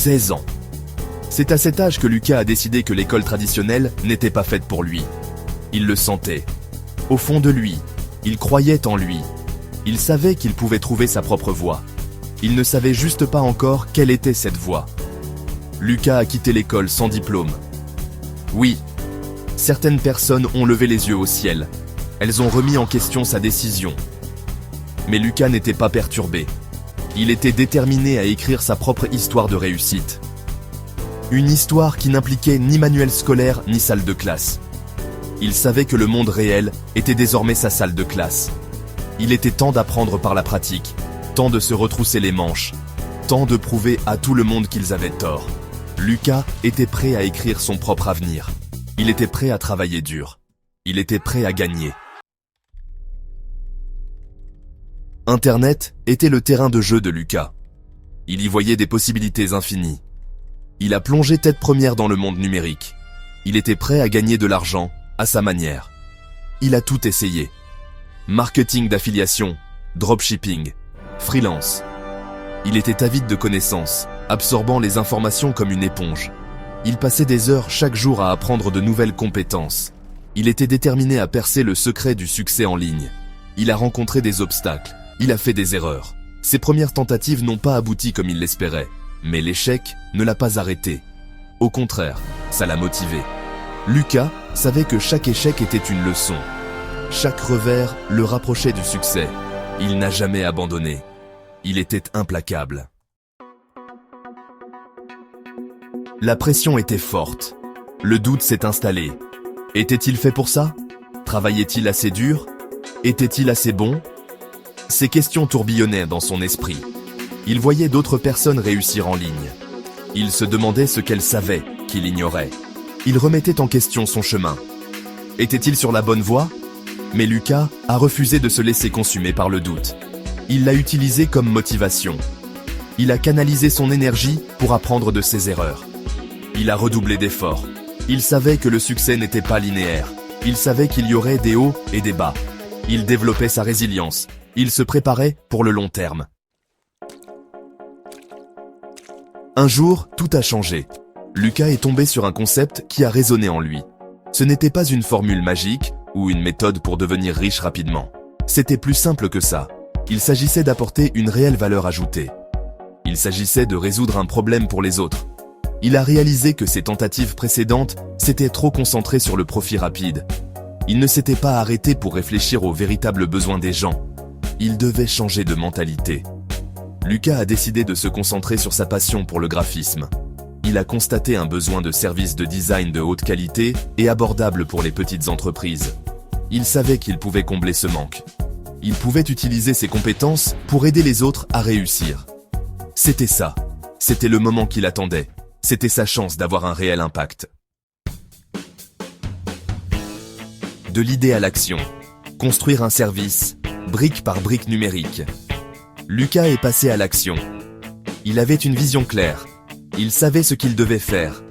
16 ans. C'est à cet âge que Lucas a décidé que l'école traditionnelle n'était pas faite pour lui. Il le sentait. Au fond de lui, il croyait en lui. Il savait qu'il pouvait trouver sa propre voie. Il ne savait juste pas encore quelle était cette voie. Lucas a quitté l'école sans diplôme. Oui, certaines personnes ont levé les yeux au ciel. Elles ont remis en question sa décision. Mais Lucas n'était pas perturbé. Il était déterminé à écrire sa propre histoire de réussite. Une histoire qui n'impliquait ni manuel scolaire ni salle de classe. Il savait que le monde réel était désormais sa salle de classe. Il était temps d'apprendre par la pratique, temps de se retrousser les manches, temps de prouver à tout le monde qu'ils avaient tort. Lucas était prêt à écrire son propre avenir. Il était prêt à travailler dur. Il était prêt à gagner. Internet était le terrain de jeu de Lucas. Il y voyait des possibilités infinies. Il a plongé tête première dans le monde numérique. Il était prêt à gagner de l'argent à sa manière. Il a tout essayé. Marketing d'affiliation, dropshipping, freelance. Il était avide de connaissances, absorbant les informations comme une éponge. Il passait des heures chaque jour à apprendre de nouvelles compétences. Il était déterminé à percer le secret du succès en ligne. Il a rencontré des obstacles. Il a fait des erreurs. Ses premières tentatives n'ont pas abouti comme il l'espérait. Mais l'échec ne l'a pas arrêté. Au contraire, ça l'a motivé. Lucas savait que chaque échec était une leçon. Chaque revers le rapprochait du succès. Il n'a jamais abandonné. Il était implacable. La pression était forte. Le doute s'est installé. Était-il fait pour ça? Travaillait-il assez dur? Était-il assez bon? Ces questions tourbillonnaient dans son esprit. Il voyait d'autres personnes réussir en ligne. Il se demandait ce qu'elles savaient, qu'il ignorait. Il remettait en question son chemin. Était-il sur la bonne voie? Mais Lucas a refusé de se laisser consumer par le doute. Il l'a utilisé comme motivation. Il a canalisé son énergie pour apprendre de ses erreurs. Il a redoublé d'efforts. Il savait que le succès n'était pas linéaire. Il savait qu'il y aurait des hauts et des bas. Il développait sa résilience. Il se préparait pour le long terme. Un jour, tout a changé. Lucas est tombé sur un concept qui a résonné en lui. Ce n'était pas une formule magique ou une méthode pour devenir riche rapidement. C'était plus simple que ça. Il s'agissait d'apporter une réelle valeur ajoutée. Il s'agissait de résoudre un problème pour les autres. Il a réalisé que ses tentatives précédentes s'étaient trop concentrées sur le profit rapide. Il ne s'était pas arrêté pour réfléchir aux véritables besoins des gens. Il devait changer de mentalité. Lucas a décidé de se concentrer sur sa passion pour le graphisme. Il a constaté un besoin de services de design de haute qualité et abordable pour les petites entreprises. Il savait qu'il pouvait combler ce manque. Il pouvait utiliser ses compétences pour aider les autres à réussir. C'était ça. C'était le moment qu'il attendait. C'était sa chance d'avoir un réel impact. De l'idée à l'action. Construire un service, brique par brique numérique. Lucas est passé à l'action. Il avait une vision claire. Il savait ce qu'il devait faire.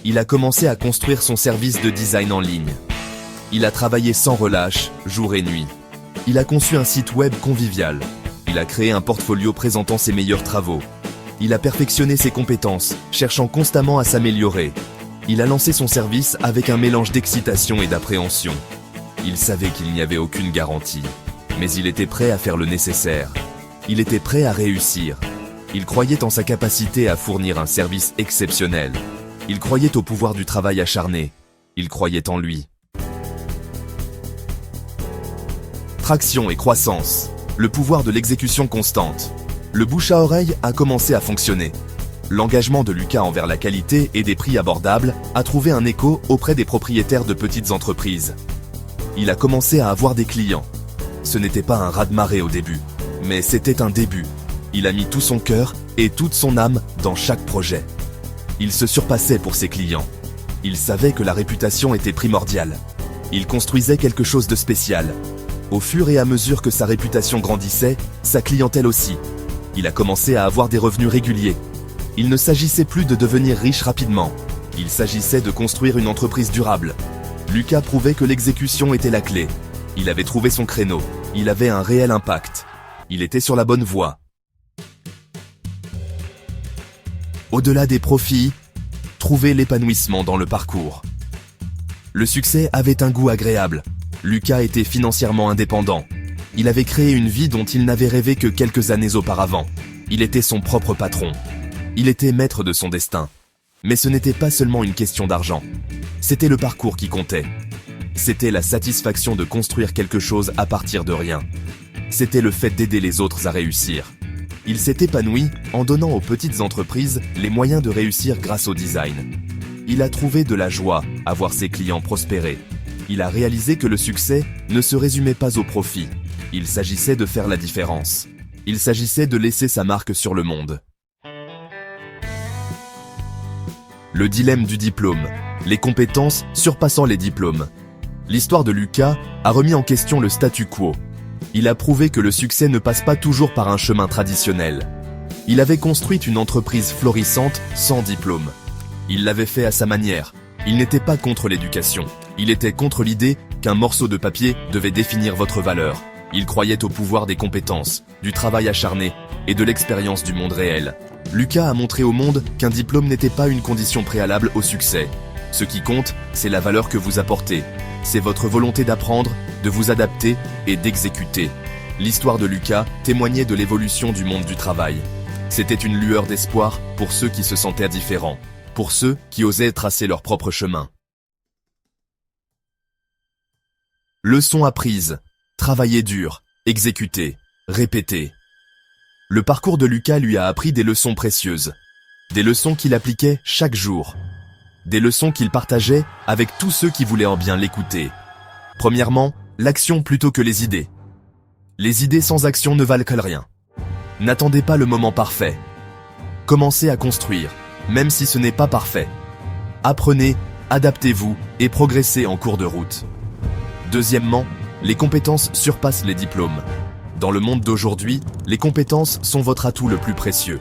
Il a commencé à construire son service de design en ligne. Il a travaillé sans relâche, jour et nuit. Il a conçu un site web convivial. Il a créé un portfolio présentant ses meilleurs travaux. Il a perfectionné ses compétences, cherchant constamment à s'améliorer. Il a lancé son service avec un mélange d'excitation et d'appréhension. Il savait qu'il n'y avait aucune garantie, mais il était prêt à faire le nécessaire. Il était prêt à réussir. Il croyait en sa capacité à fournir un service exceptionnel. Il croyait au pouvoir du travail acharné. Il croyait en lui. Traction et croissance. Le pouvoir de l'exécution constante. Le bouche à oreille a commencé à fonctionner. L'engagement de Lucas envers la qualité et des prix abordables a trouvé un écho auprès des propriétaires de petites entreprises. Il a commencé à avoir des clients. Ce n'était pas un raz-de-marée au début, mais c'était un début. Il a mis tout son cœur et toute son âme dans chaque projet. Il se surpassait pour ses clients. Il savait que la réputation était primordiale. Il construisait quelque chose de spécial. Au fur et à mesure que sa réputation grandissait, sa clientèle aussi. Il a commencé à avoir des revenus réguliers. Il ne s'agissait plus de devenir riche rapidement. Il s'agissait de construire une entreprise durable. Lucas prouvait que l'exécution était la clé. Il avait trouvé son créneau. Il avait un réel impact. Il était sur la bonne voie. Au-delà des profits, trouvez l'épanouissement dans le parcours. Le succès avait un goût agréable. Lucas était financièrement indépendant. Il avait créé une vie dont il n'avait rêvé que quelques années auparavant. Il était son propre patron. Il était maître de son destin. Mais ce n'était pas seulement une question d'argent. C'était le parcours qui comptait. C'était la satisfaction de construire quelque chose à partir de rien. C'était le fait d'aider les autres à réussir. Il s'est épanoui en donnant aux petites entreprises les moyens de réussir grâce au design. Il a trouvé de la joie à voir ses clients prospérer. Il a réalisé que le succès ne se résumait pas au profit. Il s'agissait de faire la différence. Il s'agissait de laisser sa marque sur le monde. Le dilemme du diplôme. Les compétences surpassant les diplômes. L'histoire de Lucas a remis en question le statu quo. Il a prouvé que le succès ne passe pas toujours par un chemin traditionnel. Il avait construit une entreprise florissante sans diplôme. Il l'avait fait à sa manière. Il n'était pas contre l'éducation. Il était contre l'idée qu'un morceau de papier devait définir votre valeur. Il croyait au pouvoir des compétences, du travail acharné et de l'expérience du monde réel. Lucas a montré au monde qu'un diplôme n'était pas une condition préalable au succès. Ce qui compte, c'est la valeur que vous apportez. C'est votre volonté d'apprendre, de vous adapter et d'exécuter. L'histoire de Lucas témoignait de l'évolution du monde du travail. C'était une lueur d'espoir pour ceux qui se sentaient différents, pour ceux qui osaient tracer leur propre chemin. Leçon apprise. Travailler dur, exécuter, répéter. Le parcours de Lucas lui a appris des leçons précieuses. Des leçons qu'il appliquait chaque jour. Des leçons qu'il partageait avec tous ceux qui voulaient en bien l'écouter. Premièrement, l'action plutôt que les idées. Les idées sans action ne valent que rien. N'attendez pas le moment parfait. Commencez à construire, même si ce n'est pas parfait. Apprenez, adaptez-vous et progressez en cours de route. Deuxièmement, les compétences surpassent les diplômes. Dans le monde d'aujourd'hui, les compétences sont votre atout le plus précieux.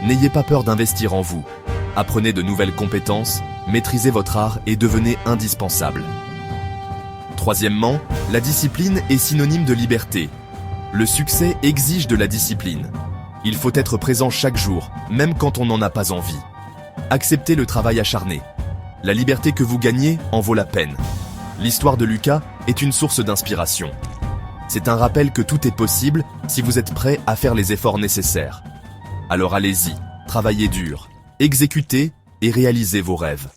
N'ayez pas peur d'investir en vous. Apprenez de nouvelles compétences, maîtrisez votre art et devenez indispensable. Troisièmement, la discipline est synonyme de liberté. Le succès exige de la discipline. Il faut être présent chaque jour, même quand on n'en a pas envie. Acceptez le travail acharné. La liberté que vous gagnez en vaut la peine. L'histoire de Lucas est une source d'inspiration. C'est un rappel que tout est possible si vous êtes prêt à faire les efforts nécessaires. Alors allez-y, travaillez dur, exécutez et réalisez vos rêves.